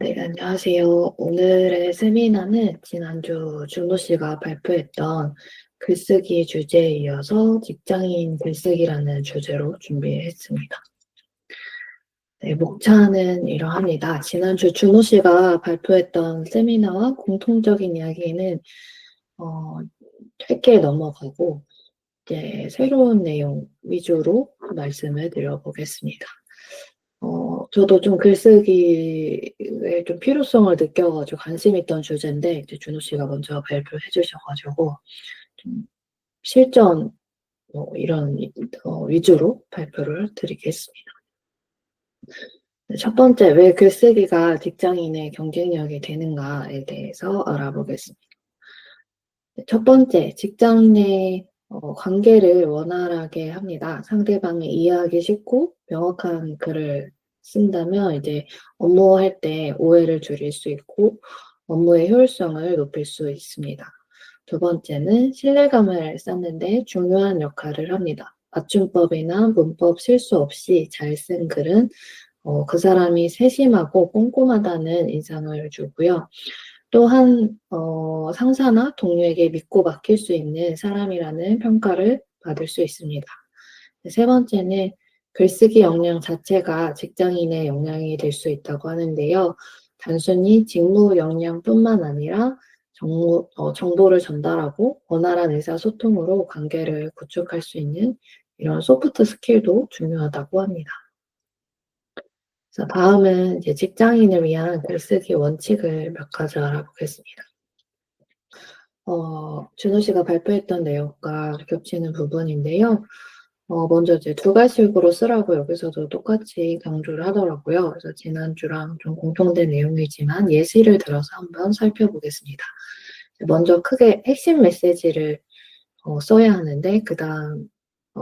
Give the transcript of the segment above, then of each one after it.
네, 안녕하세요. 오늘의 세미나는 지난주 준호 씨가 발표했던 글쓰기 주제에 이어서 직장인 글쓰기라는 주제로 준비했습니다. 네, 목차는 이러합니다. 지난주 준호 씨가 발표했던 세미나와 공통적인 이야기는 짧게 넘어가고 이제 새로운 내용 위주로 말씀을 드려보겠습니다. 저도 좀 글쓰기에 좀 필요성을 느껴가지고 관심 있던 주제인데, 이제 준호 씨가 먼저 발표해 주셔가지고, 좀 실전, 이런, 위주로 발표를 드리겠습니다. 네, 첫 번째, 왜 글쓰기가 직장인의 경쟁력이 되는가에 대해서 알아보겠습니다. 네, 첫 번째, 직장 내 관계를 원활하게 합니다. 상대방이 이해하기 쉽고 명확한 글을 쓴다면 이제 업무할 때 오해를 줄일 수 있고 업무의 효율성을 높일 수 있습니다. 두 번째는 신뢰감을 쌓는 데 중요한 역할을 합니다. 맞춤법이나 문법 실수 없이 잘 쓴 글은 그 사람이 세심하고 꼼꼼하다는 인상을 주고요. 또한 상사나 동료에게 믿고 맡길 수 있는 사람이라는 평가를 받을 수 있습니다. 세 번째는 글쓰기 역량 자체가 직장인의 역량이 될 수 있다고 하는데요. 단순히 직무 역량뿐만 아니라 정보를 전달하고 원활한 의사소통으로 관계를 구축할 수 있는 이런 소프트 스킬도 중요하다고 합니다. 그래서 다음은 이제 직장인을 위한 글쓰기 원칙을 몇 가지 알아보겠습니다. 준호 씨가 발표했던 내용과 겹치는 부분인데요. 먼저 이제 두 가지식으로 쓰라고 여기서도 똑같이 강조를 하더라고요. 그래서 지난주랑 좀 공통된 내용이지만 예시를 들어서 한번 살펴보겠습니다. 먼저 크게 핵심 메시지를 써야 하는데, 그 다음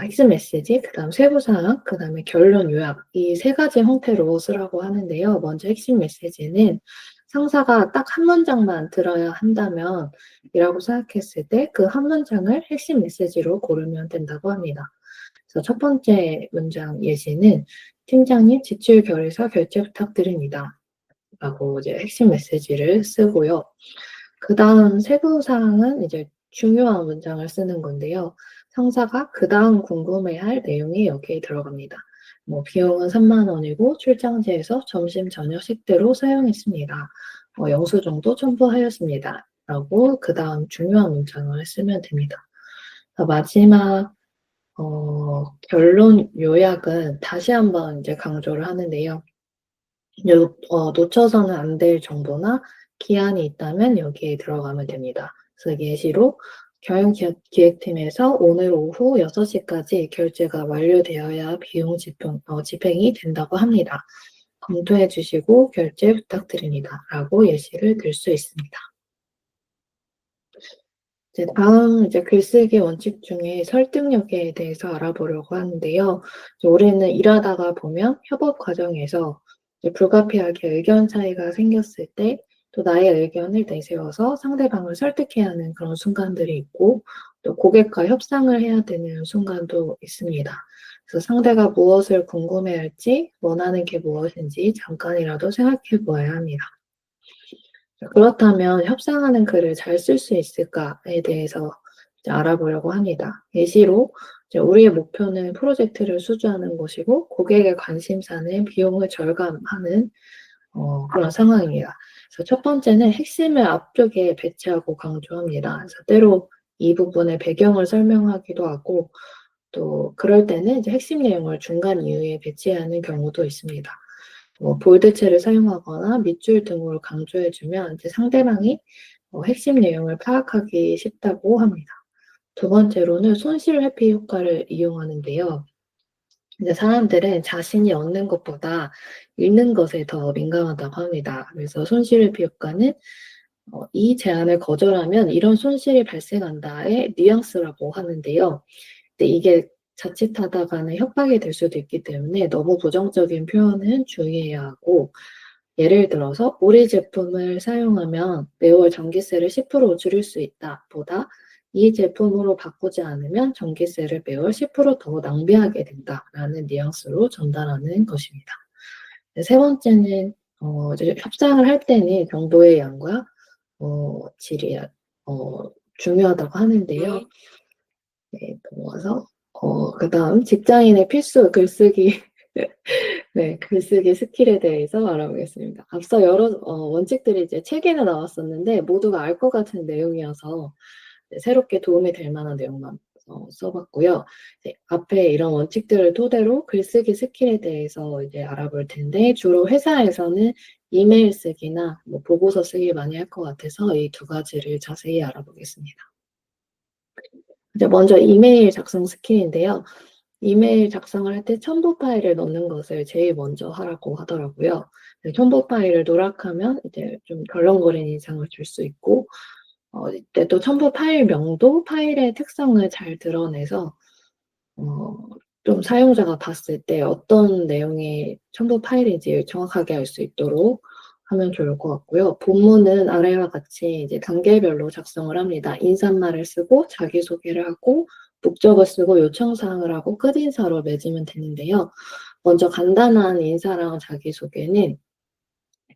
핵심 메시지, 그 다음 세부사항, 그 다음에 결론 요약, 이 세 가지 형태로 쓰라고 하는데요. 먼저 핵심 메시지는 상사가 딱 한 문장만 들어야 한다면 이라고 생각했을 때 그 한 문장을 핵심 메시지로 고르면 된다고 합니다. 그래서 첫 번째 문장 예시는 팀장님 지출 결의서 결제 부탁드립니다. 라고 이제 핵심 메시지를 쓰고요. 그 다음 세부사항은 이제 중요한 문장을 쓰는 건데요. 상사가 그 다음 궁금해할 내용이 여기에 들어갑니다. 비용은 3만 원이고 출장지에서 점심 저녁 식대로 사용했습니다. 영수증도 첨부하였습니다. 라고 그 다음 중요한 문장을 쓰면 됩니다. 마지막 결론 요약은 다시 한번 이제 강조를 하는데요. 놓쳐서는 안 될 정보나 기한이 있다면 여기에 들어가면 됩니다. 그래서 예시로 경영기획팀에서 오늘 오후 6시까지 결제가 완료되어야 비용 집행이 된다고 합니다. 검토해 주시고 결제 부탁드립니다. 라고 예시를 들 수 있습니다. 이제 다음 이제 글쓰기 원칙 중에 설득력에 대해서 알아보려고 하는데요. 우리는 일하다가 보면 협업 과정에서 이제 불가피하게 의견 차이가 생겼을 때 또 나의 의견을 내세워서 상대방을 설득해야 하는 그런 순간들이 있고 또 고객과 협상을 해야 되는 순간도 있습니다. 그래서 상대가 무엇을 궁금해할지 원하는 게 무엇인지 잠깐이라도 생각해 보아야 합니다. 그렇다면 협상하는 글을 잘 쓸 수 있을까에 대해서 이제 알아보려고 합니다. 예시로 이제 우리의 목표는 프로젝트를 수주하는 것이고 고객의 관심사는 비용을 절감하는 그런 상황입니다. 그래서 첫 번째는 핵심을 앞쪽에 배치하고 강조합니다. 그래서 때로 이 부분의 배경을 설명하기도 하고 또 그럴 때는 이제 핵심 내용을 중간 이후에 배치하는 경우도 있습니다. 볼드체를 사용하거나 밑줄 등으로 강조해주면 이제 상대방이 핵심 내용을 파악하기 쉽다고 합니다. 두 번째로는 손실 회피 효과를 이용하는데요. 이제 사람들은 자신이 얻는 것보다 잃는 것에 더 민감하다고 합니다. 그래서 손실 회피 효과는 이 제안을 거절하면 이런 손실이 발생한다의 뉘앙스라고 하는데요. 근데 이게 자칫하다가는 협박이 될 수도 있기 때문에 너무 부정적인 표현은 주의해야 하고 예를 들어서 우리 제품을 사용하면 매월 전기세를 10% 줄일 수 있다 보다 이 제품으로 바꾸지 않으면 전기세를 매월 10%더 낭비하게 된다라는 뉘앙스로 전달하는 것입니다. 세 번째는 이제 협상을 할 때는 정보의 양과 질이 중요하다고 하는데요. 네, 넘어가서 그다음 직장인의 필수 글쓰기 네, 글쓰기 스킬에 대해서 알아보겠습니다. 앞서 여러 원칙들이 이제 책에는 나왔었는데 모두가 알 것 같은 내용이어서 새롭게 도움이 될 만한 내용만 써봤고요. 이제 앞에 이런 원칙들을 토대로 글쓰기 스킬에 대해서 이제 알아볼 텐데 주로 회사에서는 이메일 쓰기나 뭐 보고서 쓰기 많이 할 것 같아서 이 두 가지를 자세히 알아보겠습니다. 이제 먼저 이메일 작성 스킬인데요. 이메일 작성을 할 때 첨부 파일을 넣는 것을 제일 먼저 하라고 하더라고요. 첨부 파일을 누락하면 이제 좀 덜렁거리는 인상을 줄 수 있고, 이때 또 첨부 파일명도 파일의 특성을 잘 드러내서 어, 좀 사용자가 봤을 때 어떤 내용의 첨부 파일인지 정확하게 알 수 있도록 하면 좋을 것 같고요. 본문은 아래와 같이 이제 단계별로 작성을 합니다. 인사말을 쓰고 자기소개를 하고 목적을 쓰고 요청사항을 하고 끝인사로 맺으면 되는데요. 먼저 간단한 인사랑 자기소개는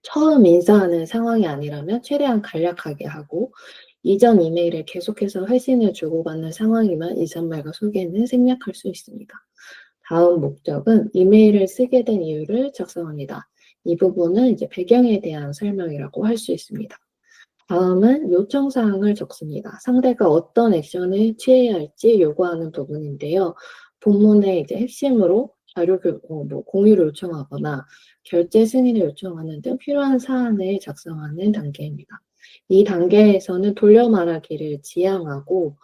처음 인사하는 상황이 아니라면 최대한 간략하게 하고 이전 이메일에 계속해서 회신을 주고받는 상황이면 인사말과 소개는 생략할 수 있습니다. 다음 목적은 이메일을 쓰게 된 이유를 작성합니다. 이 부분은 이제 배경에 대한 설명이라고 할 수 있습니다. 다음은 요청사항을 적습니다. 상대가 어떤 액션을 취해야 할지 요구하는 부분인데요. 본문의 이제 핵심으로 자료 뭐 공유를 요청하거나 결제 승인을 요청하는 등 필요한 사안을 작성하는 단계입니다. 이 단계에서는 돌려 말하기를 지향하고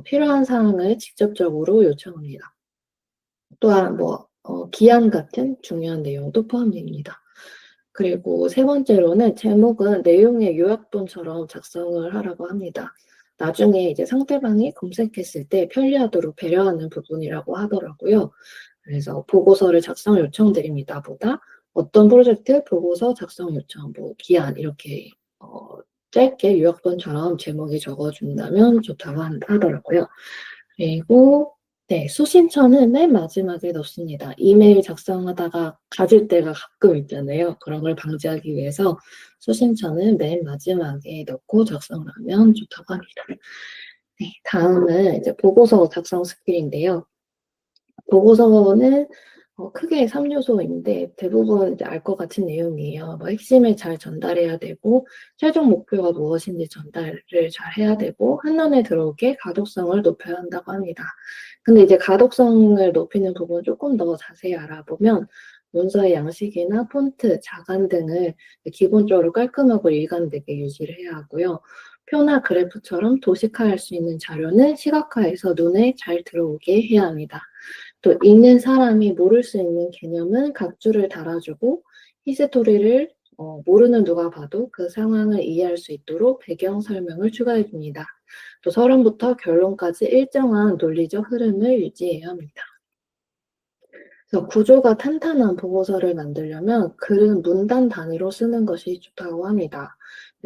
필요한 사항을 직접적으로 요청합니다. 또한 기한 같은 중요한 내용도 포함됩니다. 그리고 세 번째로는 제목은 내용의 요약본처럼 작성을 하라고 합니다. 나중에 이제 상대방이 검색했을 때 편리하도록 배려하는 부분이라고 하더라고요. 그래서 보고서를 작성 요청드립니다 보다 어떤 프로젝트 보고서 작성 요청, 뭐 기한 이렇게 짧게 요약본처럼 제목이 적어준다면 좋다고 하더라고요. 그리고 네, 수신처는 맨 마지막에 넣습니다. 이메일 작성하다가 가질 때가 가끔 있잖아요. 그런 걸 방지하기 위해서 수신처는 맨 마지막에 넣고 작성을 하면 좋다고 합니다. 네, 다음은 이제 보고서 작성 스킬인데요. 보고서는 크게 3요소인데 대부분 이제 알 것 같은 내용이에요. 뭐 핵심을 잘 전달해야 되고 최종 목표가 무엇인지 전달을 잘 해야 되고 한눈에 들어오게 가독성을 높여야 한다고 합니다. 근데 이제 가독성을 높이는 부분을 조금 더 자세히 알아보면 문서의 양식이나 폰트, 자간 등을 기본적으로 깔끔하고 일관되게 유지를 해야 하고요. 표나 그래프처럼 도식화할 수 있는 자료는 시각화해서 눈에 잘 들어오게 해야 합니다. 또 읽는 사람이 모를 수 있는 개념은 각주를 달아주고 히스토리를 모르는 누가 봐도 그 상황을 이해할 수 있도록 배경 설명을 추가해 줍니다. 또 서론부터 결론까지 일정한 논리적 흐름을 유지해야 합니다. 그래서 구조가 탄탄한 보고서를 만들려면 글은 문단 단위로 쓰는 것이 좋다고 합니다.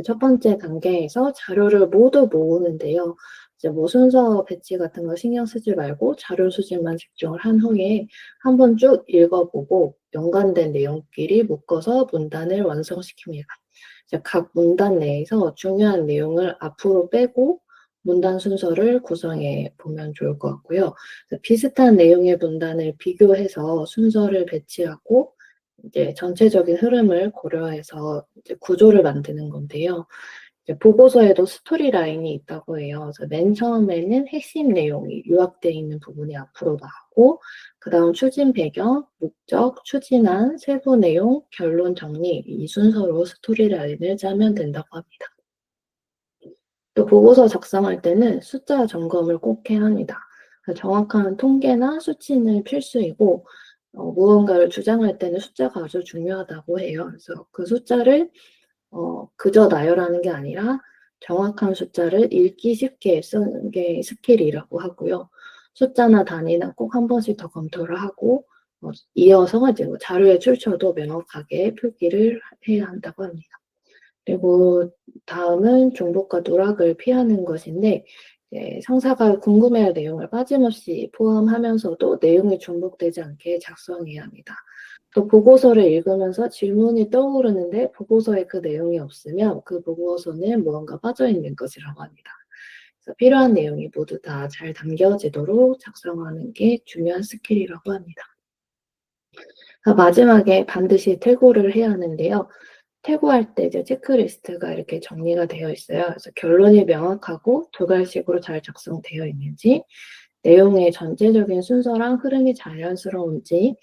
첫 번째 단계에서 자료를 모두 모으는데요. 이제 뭐 순서 배치 같은 거 신경 쓰지 말고 자료 수집만 집중을 한 후에 한번 쭉 읽어보고 연관된 내용끼리 묶어서 문단을 완성시킵니다. 이제 각 문단 내에서 중요한 내용을 앞으로 빼고 문단 순서를 구성해 보면 좋을 것 같고요. 비슷한 내용의 문단을 비교해서 순서를 배치하고 이제 전체적인 흐름을 고려해서 이제 구조를 만드는 건데요. 이제 보고서에도 스토리 라인이 있다고 해요. 그래서 맨 처음에는 핵심 내용이 요약되어 있는 부분이 앞으로 나오고, 그 다음 추진 배경, 목적, 추진안, 세부 내용, 결론 정리 이 순서로 스토리 라인을 짜면 된다고 합니다. 또 보고서 작성할 때는 숫자 점검을 꼭 해야 합니다. 정확한 통계나 수치는 필수이고 무언가를 주장할 때는 숫자가 아주 중요하다고 해요. 그래서 그 숫자를 그저 나열하는 게 아니라 정확한 숫자를 읽기 쉽게 쓰는 게 스킬이라고 하고요. 숫자나 단위는 꼭 한 번씩 더 검토를 하고 이어서 이제 자료의 출처도 명확하게 표기를 해야 한다고 합니다. 그리고 다음은 중복과 누락을 피하는 것인데 상사가 궁금해할 내용을 빠짐없이 포함하면서도 내용이 중복되지 않게 작성해야 합니다. 또 보고서를 읽으면서 질문이 떠오르는데 보고서에 그 내용이 없으면 그 보고서는 무언가 빠져있는 것이라고 합니다. 그래서 필요한 내용이 모두 다 잘 담겨지도록 작성하는 게 중요한 스킬이라고 합니다. 마지막에 반드시 퇴고를 해야 하는데요. 퇴고할 때 이제 체크리스트가 이렇게 정리가 되어 있어요. 그래서 결론이 명확하고 두 가지식으로 잘 작성되어 있는지, 내용의 전체적인 순서랑 흐름이 자연스러운지,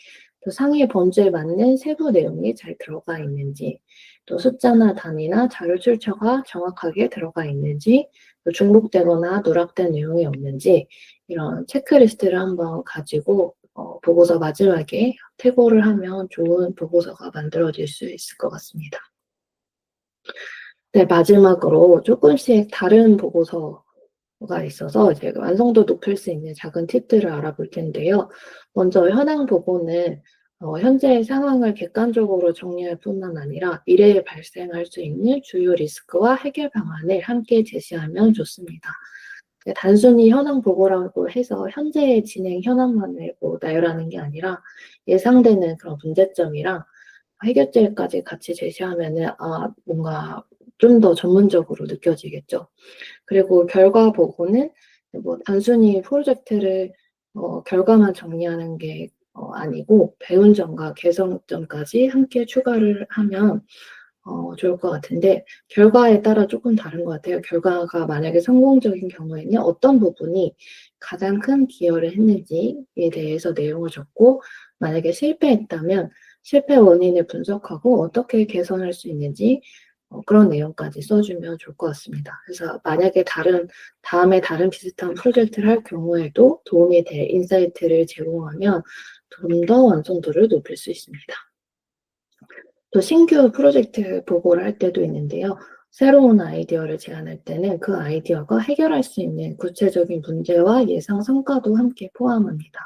또 상위 범주에 맞는 세부 내용이 잘 들어가 있는지, 또 숫자나 단위나 자료 출처가 정확하게 들어가 있는지, 또 중복되거나 누락된 내용이 없는지, 이런 체크리스트를 한번 가지고 보고서 마지막에 퇴고를 하면 좋은 보고서가 만들어질 수 있을 것 같습니다. 네, 마지막으로 조금씩 다른 보고서가 있어서 이제 완성도 높일 수 있는 작은 팁들을 알아볼 텐데요. 먼저 현황 보고는 현재의 상황을 객관적으로 정리할 뿐만 아니라 미래에 발생할 수 있는 주요 리스크와 해결 방안을 함께 제시하면 좋습니다. 단순히 현황 보고라고 해서 현재의 진행 현황만을 나열하는 게 아니라 예상되는 그런 문제점이랑 해결책까지 같이 제시하면은 뭔가 좀 더 전문적으로 느껴지겠죠. 그리고 결과 보고는 뭐 단순히 프로젝트를 결과만 정리하는 게 아니고 배운 점과 개선점까지 함께 추가를 하면 좋을 것 같은데, 결과에 따라 조금 다른 것 같아요. 결과가 만약에 성공적인 경우에는 어떤 부분이 가장 큰 기여를 했는지에 대해서 내용을 적고, 만약에 실패했다면 실패 원인을 분석하고 어떻게 개선할 수 있는지 그런 내용까지 써주면 좋을 것 같습니다. 그래서 만약에 다음에 다른 비슷한 프로젝트를 할 경우에도 도움이 될 인사이트를 제공하면 좀 더 완성도를 높일 수 있습니다. 또 신규 프로젝트 보고를 할 때도 있는데요. 새로운 아이디어를 제안할 때는 그 아이디어가 해결할 수 있는 구체적인 문제와 예상 성과도 함께 포함합니다.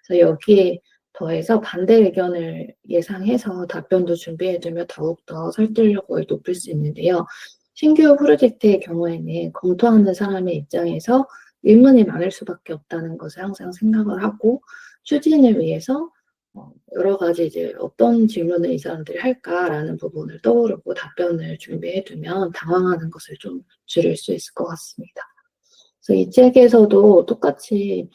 그래서 여기에 더해서 반대 의견을 예상해서 답변도 준비해두면 더욱더 설득력을 높일 수 있는데요. 신규 프로젝트의 경우에는 검토하는 사람의 입장에서 의문이 많을 수밖에 없다는 것을 항상 생각을 하고, 추진을 위해서 여러 가지 이제 '어떤 질문을 이 사람들이 할까?'라는 부분을 떠오르고 답변을 준비해 두면 당황하는 것을 좀 줄일 수 있을 것 같습니다. 그래서 이 책에서도 똑같이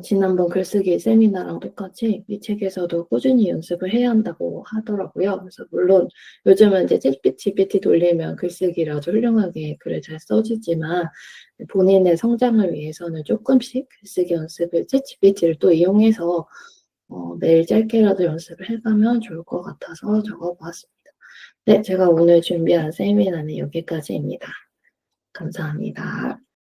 지난번 글쓰기 세미나랑 똑같이 이 책에서도 꾸준히 연습을 해야 한다고 하더라고요. 그래서 물론 요즘은 이제 챗GPT 돌리면 글쓰기를 아주 훌륭하게 글을 잘 써 주지만, 본인의 성장을 위해서는 쪼끔씩 글쓰기 연습을 챗GPT를 또 이용해서 매일 짧게라도 연습을 해 가면 좋을 것 같아서 적어 보았습니다. 네, 제가 오늘 준비한 세미나는 여기까지입니다. 감사합니다.